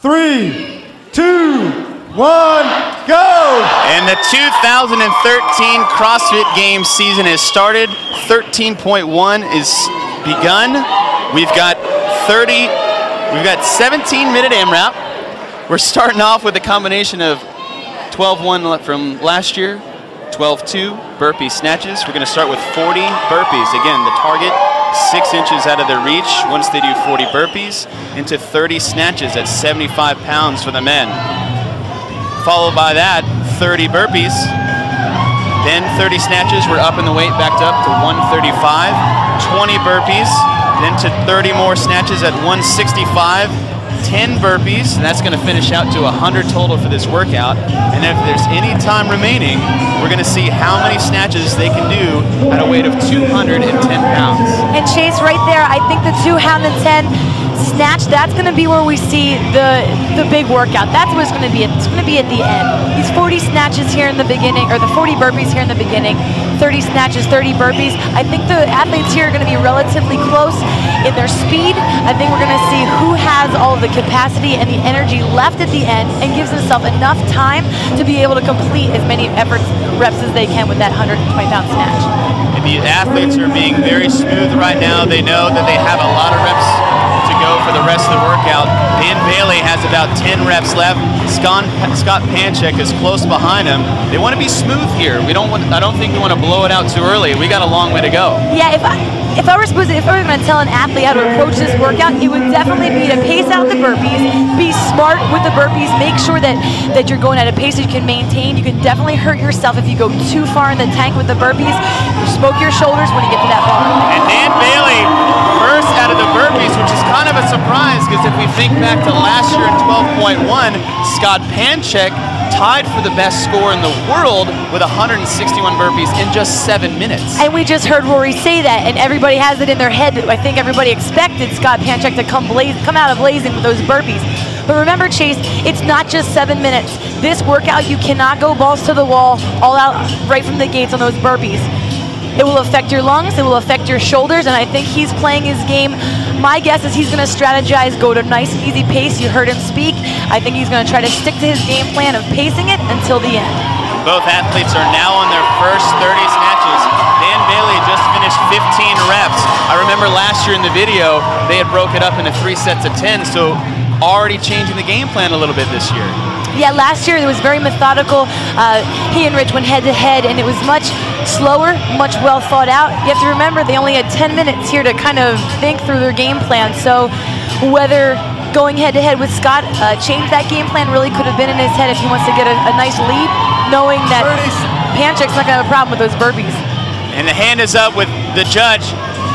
3, 2, 1, go! And the 2013 CrossFit Games season has started. 13.1 is begun. We've got 17-minute AMRAP. We're starting off with a combination of 12-1 from last year, 12-2 burpee snatches. We're going to start with 40 burpees. Again, the target 6 inches out of their reach once they do 40 burpees, into 30 snatches at 75 pounds for the men. Followed by that, 30 burpees, then 30 snatches. We're upping the weight back up to 135, 20 burpees, then to 30 more snatches at 165, 10 burpees, and that's going to finish out to 100 total for this workout. And if there's any time remaining, we're going to see how many snatches they can do at a weight of 210 pounds. And Chase, right there, I think the 210 snatch, that's going to be where we see the big workout. That's what it's going to be. It's going to be at the end. These 40 snatches here in the beginning, or the 40 burpees here in the beginning, 30 snatches, 30 burpees. I think the athletes here are going to be relatively close in their speed. I think we're going to see who has all of the capacity and the energy left at the end and gives themselves enough time to be able to complete as many reps as they can with that 120-pound snatch. And the athletes are being very smooth right now. They know that they have a lot of reps to go for the rest of the workout. Dan Bailey has about 10 reps left. Scott Panchik is close behind him. They want to be smooth here. I don't think we want to blow it out too early. We got a long way to go. Yeah, if I were going to tell an athlete how to approach this workout, it would definitely be to pace out the burpees, be smart with the burpees, make sure that you're going at a pace that you can maintain. You can definitely hurt yourself if you go too far in the tank with the burpees. You smoke your shoulders when you get to that bar. And Dan Bailey first out of the burpees, which is kind of a surprise because if we think back to last year in 12.1, Scott Panchik tied for the best score in the world with 161 burpees in just 7 minutes. And we just heard Rory say that, and everybody has it in their head. I think everybody expected Scott Panchik to come out of blazing with those burpees. But remember, Chase, it's not just 7 minutes. This workout, you cannot go balls to the wall, all out right from the gates on those burpees. It will affect your lungs, it will affect your shoulders, and I think he's playing his game. My guess is he's going to strategize, go to a nice, easy pace. You heard him speak. I think he's going to try to stick to his game plan of pacing it until the end. Both athletes are now on their first 30 snatches. Dan Bailey just finished 15 reps. I remember last year in the video, they had broke it up into 3 sets of 10, so already changing the game plan a little bit this year. Yeah, last year it was very methodical. He and Rich went head-to-head, and it was much slower, much well thought out. You have to remember they only had 10 minutes here to kind of think through their game plan. So whether going head-to-head with Scott changed that game plan really could have been in his head if he wants to get a nice lead, knowing that Panchik's not going to have a problem with those burpees. And the hand is up with the judge.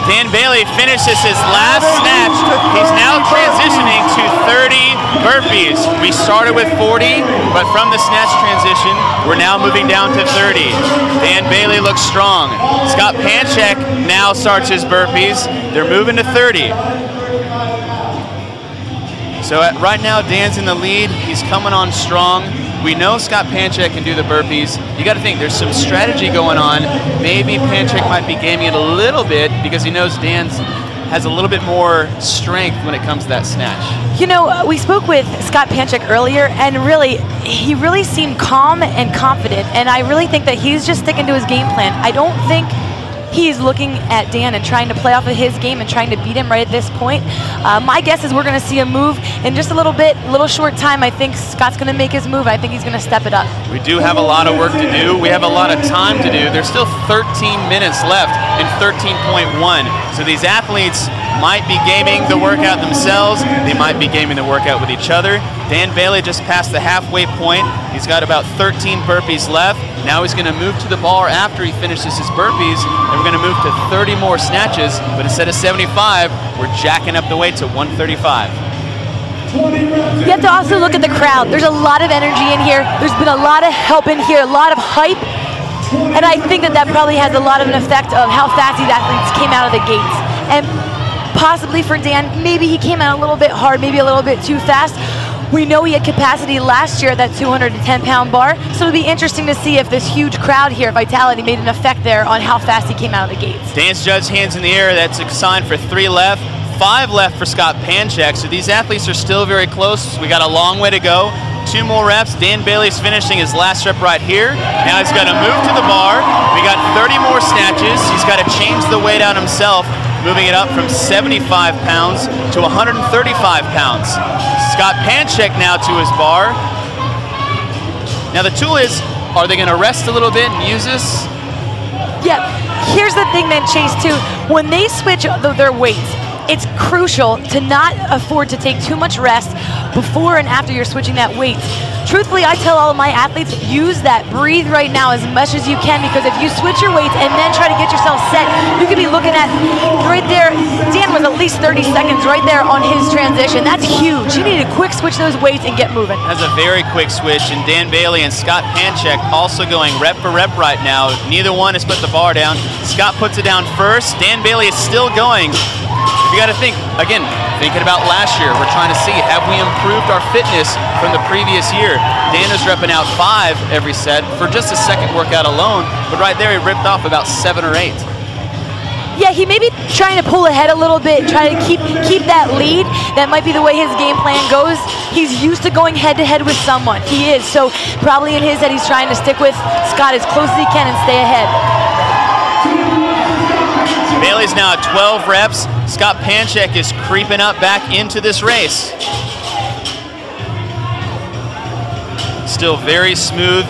Dan Bailey finishes his last snatch. He's now transitioning to 30 burpees. We started with 40, but from the snatch transition, we're now moving down to 30. Dan Bailey looks strong. Scott Panchik now starts his burpees. They're moving to 30. So right now, Dan's in the lead. He's coming on strong. We know Scott Panchik can do the burpees. You got to think, there's some strategy going on. Maybe Panchik might be gaming it a little bit because he knows Dan has a little bit more strength when it comes to that snatch. You know, we spoke with Scott Panchik earlier, and he really seemed calm and confident, and I really think that he's just sticking to his game plan. I don't think he's looking at Dan and trying to play off of his game and trying to beat him right at this point. My guess is we're going to see a move in just a little short time. I think Scott's going to make his move. I think he's going to step it up. We do have a lot of work to do. We have a lot of time to do. There's still 13 minutes left in 13.1. So these athletes might be gaming the workout themselves. They might be gaming the workout with each other. Dan Bailey just passed the halfway point. He's got about 13 burpees left. Now he's going to move to the bar after he finishes his burpees, and we're going to move to 30 more snatches, but instead of 75, we're jacking up the weight to 135. You have to also look at the crowd. There's a lot of energy in here. There's been a lot of help in here, a lot of hype, and I think that probably has a lot of an effect of how fast these athletes came out of the gates. And possibly for Dan, maybe he came out a little bit hard, maybe a little bit too fast. We know he had capacity last year at that 210-pound bar, so it'll be interesting to see if this huge crowd here, Vitality, made an effect there on how fast he came out of the gates. Dan's judge hands in the air. That's a sign for 3 left. 5 left for Scott Panchek, so these athletes are still very close. We got a long way to go. 2 more reps. Dan Bailey's finishing his last rep right here. Now he's got to move to the bar. We got 30 more snatches. He's got to change the weight out himself, moving it up from 75 pounds to 135 pounds. Scott Panchek now to his bar. Now the tool is, are they going to rest a little bit and use this? Yeah, here's the thing then, Chase, too. When they switch their weights, it's crucial to not afford to take too much rest before and after you're switching that weight. Truthfully, I tell all of my athletes, use that, breathe right now as much as you can, because if you switch your weights and then try to get yourself set, you could be looking at right there, Dan was at least 30 seconds right there on his transition. That's huge. You need to quick switch those weights and get moving. That's a very quick switch, and Dan Bailey and Scott Panchek also going rep for rep right now. Neither one has put the bar down. Scott puts it down first. Dan Bailey is still going. You got to think, again, thinking about last year, we're trying to see, have we improved our fitness from the previous year? Dan is repping out 5 every set for just a second workout alone, but right there he ripped off about 7 or 8. Yeah, he may be trying to pull ahead a little bit, try to keep that lead. That might be the way his game plan goes. He's used to going head-to-head with someone. He is, so probably in his head he's trying to stick with Scott as close as he can and stay ahead. Bailey's now at 12 reps. Scott Panchek is creeping up back into this race. Still very smooth.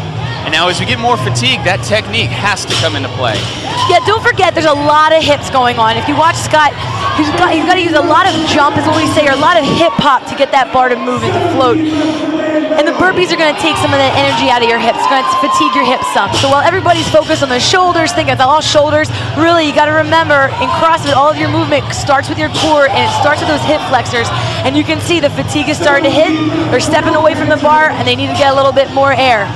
And now as we get more fatigue, that technique has to come into play. Yeah, don't forget there's a lot of hips going on. If you watch Scott, he's got to use a lot of jump, is what we say, or a lot of hip hop to get that bar to move and to float. And the burpees are going to take some of that energy out of your hips. It's going to fatigue your hips some. So while everybody's focused on the shoulders, thinking it's all shoulders, really you got to remember in CrossFit, all of your movement starts with your core and it starts with those hip flexors. And you can see the fatigue is starting to hit. They're stepping away from the bar and they need to get a little bit more air.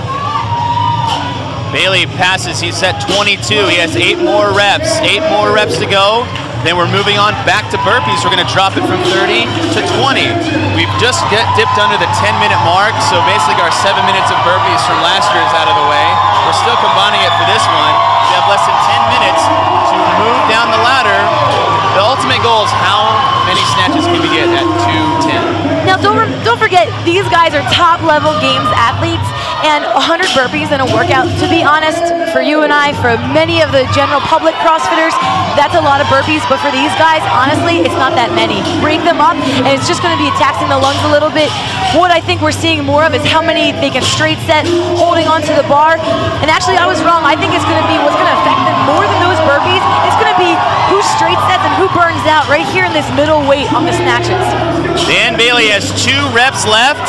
Bailey passes, he's at 22. He has 8 more reps. 8 more reps to go. Then we're moving on back to burpees. We're going to drop it from 30 to 20. We've just dipped under the 10-minute mark, so basically our 7 minutes of burpees from last year is out of the way. We're still combining it for this one. We have less than 10 minutes to move down the ladder. The ultimate goal is how many snatches can we get at 210. Now don't forget, these guys are top-level games athletes, and 100 burpees in a workout, to be honest, for you and I, for many of the general public CrossFitters, that's a lot of burpees, but for these guys, honestly, it's not that many. Break them up, and it's just going to be taxing the lungs a little bit. What I think we're seeing more of is how many they can straight set, holding onto the bar, and actually I was wrong. I think it's going to be what's going to affect them more than those burpees. It's going to be who straight sets and who burns out right here in this middle weight on the snatches. Dan Bailey has 2 reps left.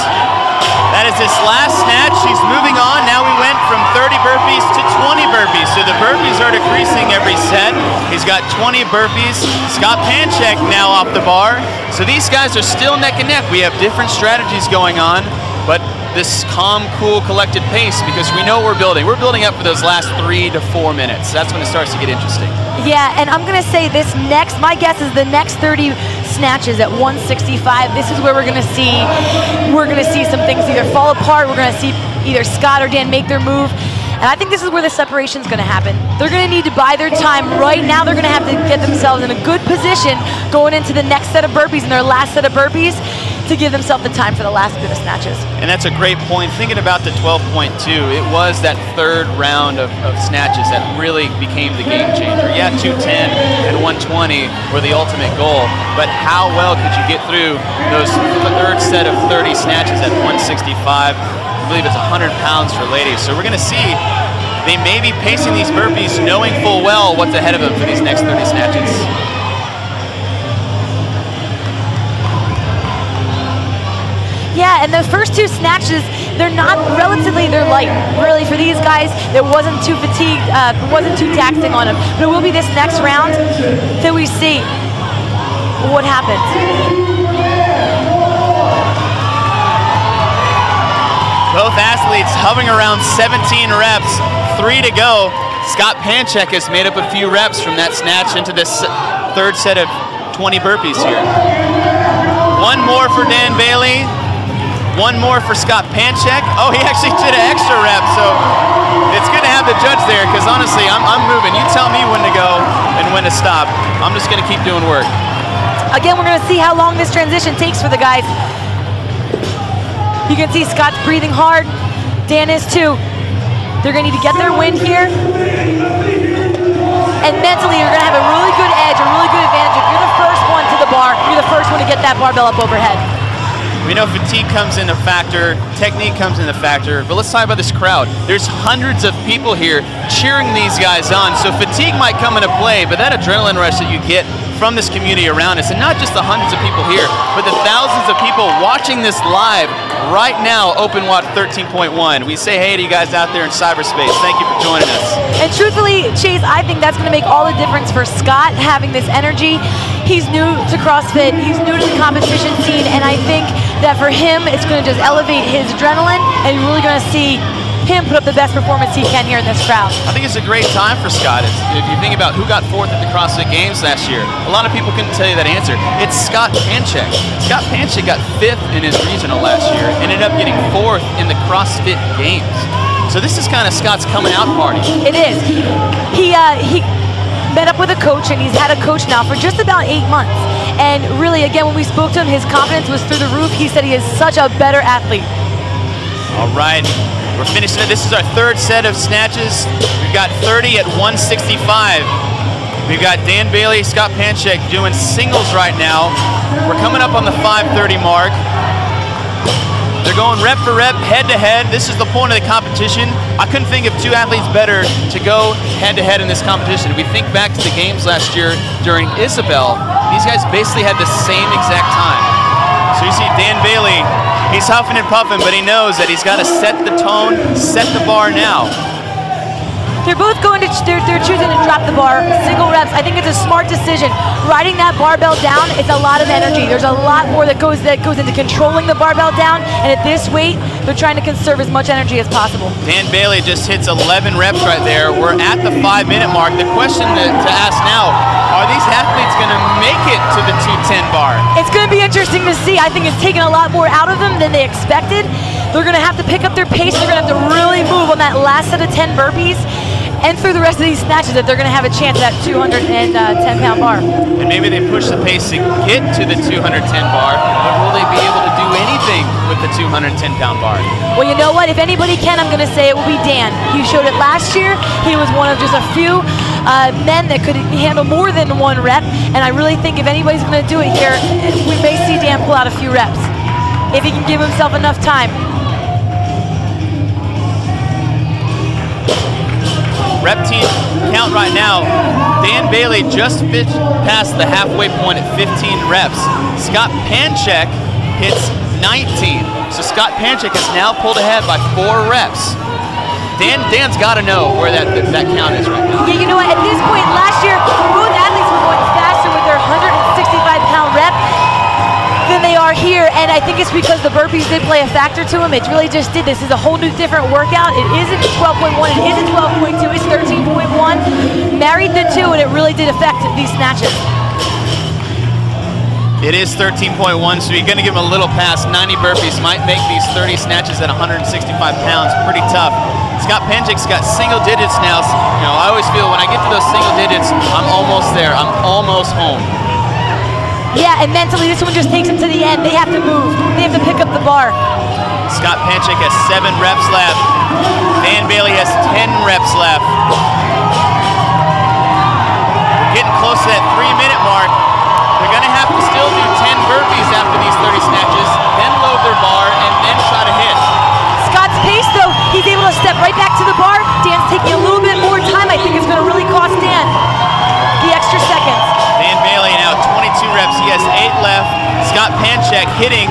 That is his last snatch. He's moving on. Now we went from 30 burpees to 20 burpees. So the burpees are decreasing every set. He's got 20 burpees. Scott Panchek now off the bar. So these guys are still neck and neck. We have different strategies going on, but this calm, cool, collected pace, because we know we're building. We're building up for those last 3 to 4 minutes. That's when it starts to get interesting. Yeah, and I'm going to say this next, my guess is the next 30 snatches at 165, this is where we're going to see some things either fall apart. We're going to see either Scott or Dan make their move. And I think this is where the separation is going to happen. They're going to need to buy their time right now. They're going to have to get themselves in a good position going into the next set of burpees and their last set of burpees to give themselves the time for the last bit of snatches. And that's a great point. Thinking about the 12.2, it was that 3rd round of snatches that really became the game changer. Yeah, 210 and 120 were the ultimate goal, but how well could you get through those 3rd set of 30 snatches at 165? I believe it's 100 pounds for ladies. So we're going to see they may be pacing these burpees knowing full well what's ahead of them for these next 30 snatches. Yeah, and the first 2 snatches, they're light. Really, for these guys, it wasn't too fatigued, wasn't too taxing on them. But it will be this next round till we see what happens. Both athletes hovering around 17 reps, 3 to go. Scott Panchek has made up a few reps from that snatch into this 3rd set of 20 burpees here. 1 more for Dan Bailey. 1 more for Scott Panchek. Oh, he actually did an extra rep, so it's good to have the judge there, because honestly, I'm moving. You tell me when to go and when to stop. I'm just going to keep doing work. Again, we're gonna see how long this transition takes for the guys. You can see Scott's breathing hard. Dan is too. They're gonna need to get their win here. And mentally, you're gonna have a really good edge, a really good advantage. If you're the first one to the bar, you're the first one to get that barbell up overhead. We know fatigue comes into factor, technique comes into factor, but let's talk about this crowd. There's hundreds of people here cheering these guys on, so fatigue might come into play, but that adrenaline rush that you get from this community around us, and not just the hundreds of people here, but the thousands of people watching this live right now, Open Watch 13.1. We say hey to you guys out there in cyberspace. Thank you for joining us. And truthfully, Chase, I think that's going to make all the difference for Scott having this energy. He's new to CrossFit, he's new to the competition scene, and I think that for him, it's going to just elevate his adrenaline, and you're really going to see him put up the best performance he can here in this crowd. I think it's a great time for Scott. If you think about who got 4th at the CrossFit Games last year, a lot of people couldn't tell you that answer. It's Scott Panchik. Scott Panchik got 5th in his regional last year, ended up getting 4th in the CrossFit Games. So this is kind of Scott's coming out party. It is. He met up with a coach, and he's had a coach now for just about 8 months. And really, again, when we spoke to him, his confidence was through the roof. He said he is such a better athlete. All right. We're finishing it. This is our 3rd set of snatches. We've got 30 at 165. We've got Dan Bailey, Scott Panchik doing singles right now. We're coming up on the 5:30 mark. They're going rep for rep, head to head. This is the point of the competition. I couldn't think of 2 athletes better to go head to head in this competition. If we think back to the games last year during Isabel, these guys basically had the same exact time. So you see Dan Bailey, he's huffing and puffing, but he knows that he's got to set the tone, set the bar now. They're both going to, they're choosing to drop the bar, single reps. I think it's a smart decision. Riding that barbell down, it's a lot of energy. There's a lot more that goes into controlling the barbell down, and at this weight, they're trying to conserve as much energy as possible. Dan Bailey just hits 11 reps right there. We're at the 5-minute mark. The question to ask now, are these athletes going to make it to the 210 bar? It's going to be interesting to see. I think it's taken a lot more out of them than they expected. They're going to have to pick up their pace. They're going to have to really move on that last set of 10 burpees and through the rest of these snatches that they're going to have a chance at that 210-pound bar. And maybe they push the pace to get to the 210 bar, but will they be able to do anything with the 210-pound bar? Well, you know what? If anybody can, I'm going to say it will be Dan. He showed it last year. He was one of just a few men that could handle more than 1 rep, and I really think if anybody's going to do it here, we may see Dan pull out a few reps if he can give himself enough time. Rep team count right now. Dan Bailey just past the halfway point at 15 reps. Scott Panchik hits 19. So Scott Panchik has now pulled ahead by 4 reps. Dan's got to know where that count is right now. Yeah, you know what? At this point last year, both athletes were going faster with their 165-pound rep than they are here, and I think it's because the burpees did play a factor to them. It really just did. This is a whole new different workout. It isn't 12.1, it isn't 12.2, it's 13.1. Married the 2, and it really did affect these snatches. It is 13.1, so you're going to give him a little pass. 90 burpees might make these 30 snatches at 165 pounds pretty tough. Scott Panchik's got single digits now. You know, I always feel when I get to those single digits, I'm almost there. I'm almost home. Yeah, and mentally this one just takes them to the end. They have to move. They have to pick up the bar. Scott Panchik has 7 reps left. Dan Bailey has 10 reps left. We're getting close to that 3-minute mark. They're going to have to still do 10 burpees after these 30 snatches, then load their bar, and then try to hit. Scott's pace, though, he's able to step right back to the bar. Dan's taking a little bit more time. I think it's going to really cost Dan the extra seconds. Dan Bailey now 22 reps. He has 8 left. Scott Panchik hitting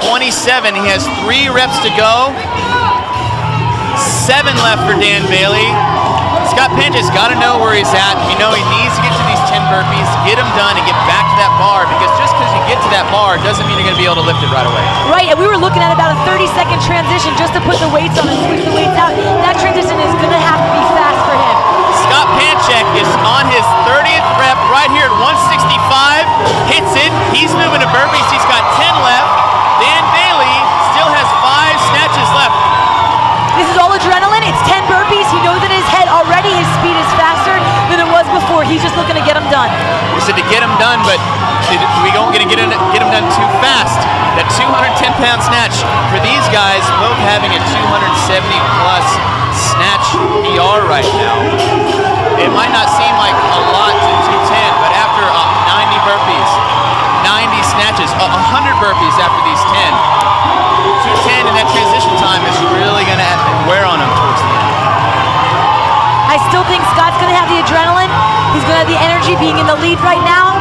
27. He has 3 reps to go. 7 left for Dan Bailey. Scott Panchik's got to know where he's at. You know he needs to get to these 10 burpees, get them done, and get back to that bar, because just because you get to that bar doesn't mean you're going to be able to lift it right away. Right, and we were looking at about a 30-second transition just to put the weights on and switch the weights out. That transition is going to have to be fast for him. Scott Panchik is on his 30th rep right here at 165, hits it. He's moving to burpees. He's got 10 left. Dan Bailey still has 5 snatches left. This is all adrenaline. It's 10 burpees. He knows in his head already his speed is faster than it was before. He's just looking to get them done. We said to get them done, but going to get them done too fast. That 210-pound snatch for these guys, both having a 270-plus snatch PR right now. It might not seem like a lot to 210, but after 90 burpees, 90 snatches, 100 burpees after these 10, 210 in that transition time is really going to wear on them towards the end. I still think Scott's going to have the adrenaline. He's going to have the energy being in the lead right now.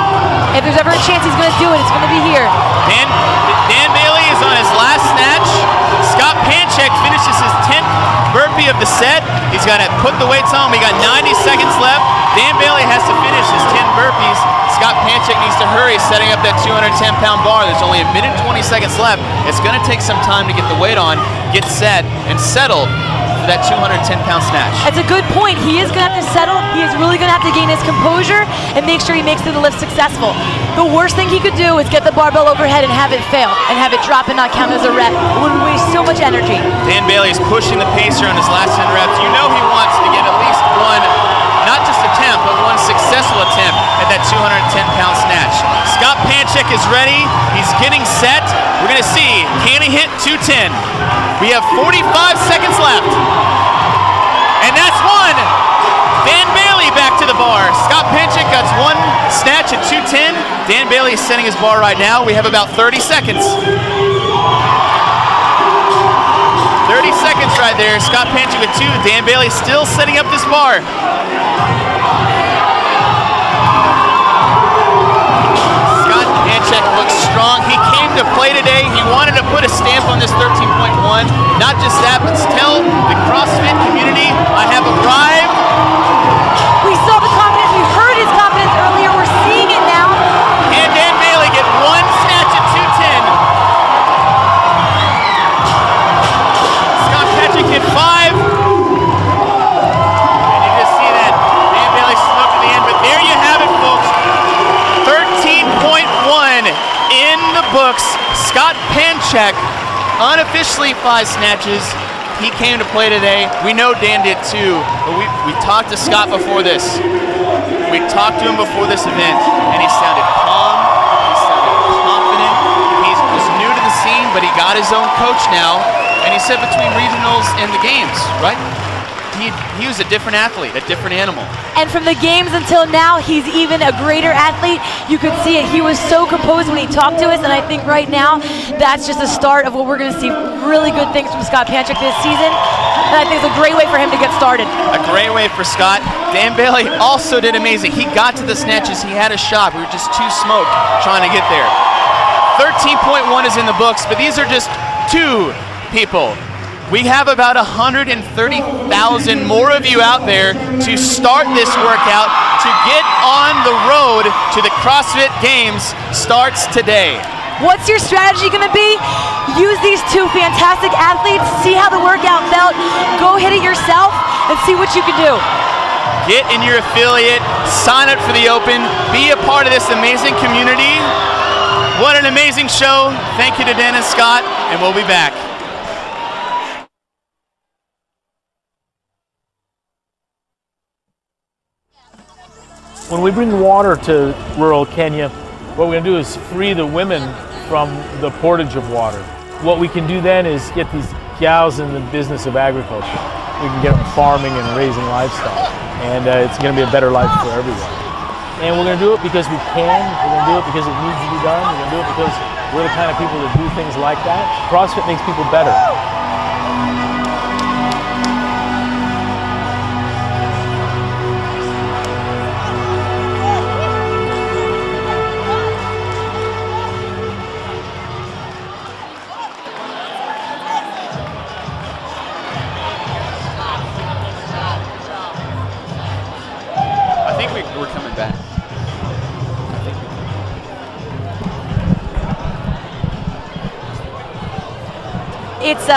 If there's ever a chance he's going to do it, it's going to be here. Dan Bailey is on his last snatch. Scott Panchek finishes his 10th burpee of the set. He's got to put the weights on. We got 90 seconds left. Dan Bailey has to finish his 10 burpees. Scott Panchek needs to hurry setting up that 210-pound bar. There's only a minute and 20 seconds left. It's going to take some time to get the weight on, get set, and settled for that 210-pound snatch. That's a good point. He is going to have to settle. He is really going to have to gain his composure and make sure he makes the lift successful. The worst thing he could do is get the barbell overhead and have it fail and have it drop and not count as a rep. It would waste so much energy. Dan Bailey is pushing the pacer on his last 10 reps. You know he wants to get at least one, not just attempt, but one successful attempt at that 210-pound snatch. Scott Panchek is ready. He's getting set. We're going to see, can he hit 210? We have 45 seconds left. And that's one. Dan Bailey back to the bar. Scott Panchek got one snatch at 210. Dan Bailey is setting his bar right now. We have about 30 seconds. 30 seconds right there. Scott Panchek with 2. Dan Bailey still setting up this bar. Scott Panchek looks strong. He came to play today. He wanted to put a stamp on this 13.1. Not just that, but tell the CrossFit community, I have arrived. We saw the confidence. We heard his confidence earlier. We're seeing it now. Can Dan Bailey get one snatch at 210? Scott Panchek hit 5. And you just see that Dan Bailey smoked at the end. But there you have it, folks. 13.1 in the books. Scott Panchek, unofficially 5 snatches. He came to play today. We know Dan did too, but we talked to Scott before this. We talked to him before this event, and he sounded calm, he sounded confident. He was new to the scene, but he got his own coach now, and he said between regionals and the games, right? He was a different athlete, a different animal. And from the games until now, he's even a greater athlete. You could see it. He was so composed when he talked to us, and I think right now, that's just the start of what we're going to see really good things from Scott Panchek this season. And I think it's a great way for him to get started. A great way for Scott. Dan Bailey also did amazing. He got to the snatches. He had a shot. We were just too smoked trying to get there. 13.1 is in the books, but these are just 2 people. We have about 130,000 more of you out there to start this workout, to get on the road to the CrossFit Games starts today. What's your strategy going to be? Use these 2 fantastic athletes, see how the workout felt, go hit it yourself, and see what you can do. Get in your affiliate, sign up for the Open, be a part of this amazing community. What an amazing show. Thank you to Dan and Scott, and we'll be back. When we bring water to rural Kenya, what we're going to do is free the women from the portage of water. What we can do then is get these gals in the business of agriculture. We can get them farming and raising livestock, and it's going to be a better life for everyone. And we're going to do it because we can, we're going to do it because it needs to be done, we're going to do it because we're the kind of people that do things like that. CrossFit makes people better. We're coming back. It's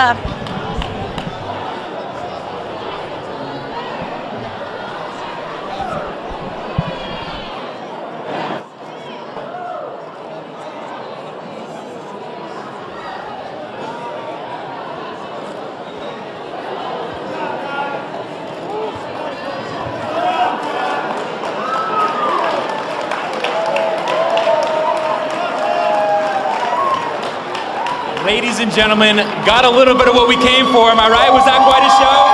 Ladies and gentlemen, got a little bit of what we came for. Am I right? Was that quite a show?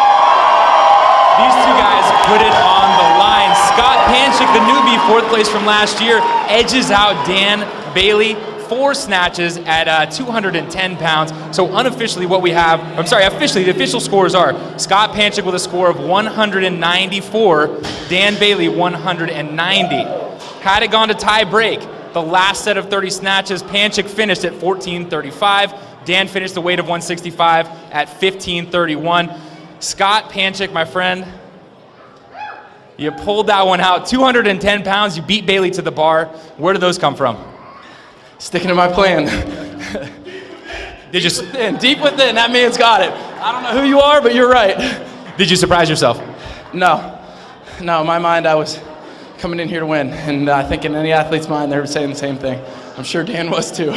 These two guys put it on the line. Scott Panchik, the newbie, 4th place from last year, edges out Dan Bailey, 4 snatches at 210 pounds. So unofficially what we have, I'm sorry, officially the official scores are Scott Panchik with a score of 194, Dan Bailey 190. Had it gone to tie break, the last set of 30 snatches, Panchik finished at 14:35. Dan finished the weight of 165 at 15:31. Scott Panchik, my friend, you pulled that one out. 210 pounds, you beat Bailey to the bar. Where did those come from? Sticking to my plan. Did you Deep within, that man's got it. I don't know who you are, but you're right. Did you surprise yourself? No, in my mind, I was coming in here to win, and I think in any athlete's mind, they're saying the same thing. I'm sure Dan was too.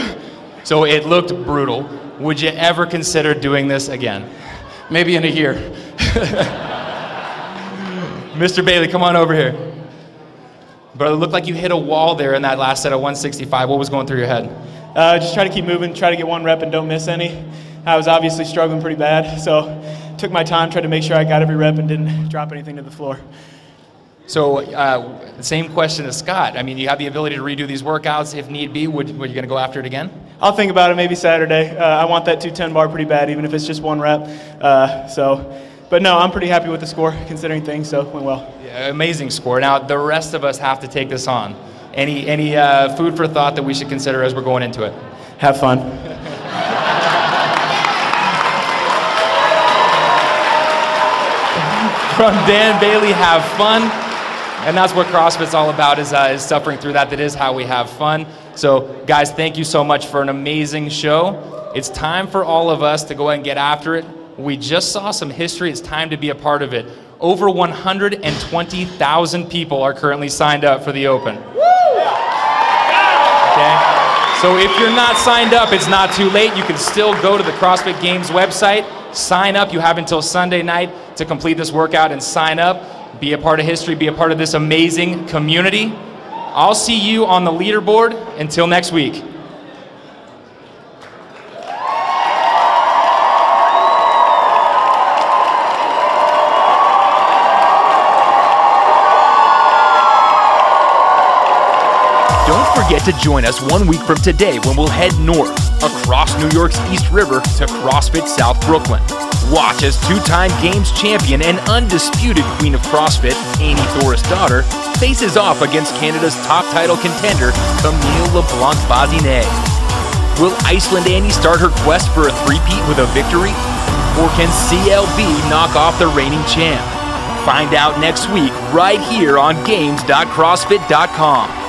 So it looked brutal. Would you ever consider doing this again? Maybe in a year. Mr. Bailey, come on over here. Brother, it looked like you hit a wall there in that last set of 165. What was going through your head? Just try to keep moving, try to get one rep and don't miss any. I was obviously struggling pretty bad, so took my time, tried to make sure I got every rep and didn't drop anything to the floor. So, same question as Scott. I mean, you have the ability to redo these workouts if need be. Would you going to go after it again? I'll think about it maybe Saturday. I want that 210 bar pretty bad, even if it's just 1 rep. But no, I'm pretty happy with the score, considering things, so it went well. Yeah, amazing score. Now, the rest of us have to take this on. Any food for thought that we should consider as we're going into it? Have fun. From Dan Bailey, have fun. And that's what CrossFit's all about, is suffering through that. That is how we have fun. So, guys, thank you so much for an amazing show. It's time for all of us to go ahead and get after it. We just saw some history. It's time to be a part of it. Over 120,000 people are currently signed up for the Open. Okay? So if you're not signed up, it's not too late. You can still go to the CrossFit Games website, sign up. You have until Sunday night to complete this workout and sign up. Be a part of history, be a part of this amazing community. I'll see you on the leaderboard. Until next week. Don't forget to join us 1 week from today when we'll head north, across New York's East River to CrossFit South Brooklyn. Watch as 2-time Games champion and undisputed queen of CrossFit, Amy Thoris-Daughter, faces off against Canada's top title contender, Camille LeBlanc-Bazinet. Will Iceland Annie start her quest for a three-peat with a victory? Or can CLB knock off the reigning champ? Find out next week right here on games.crossfit.com.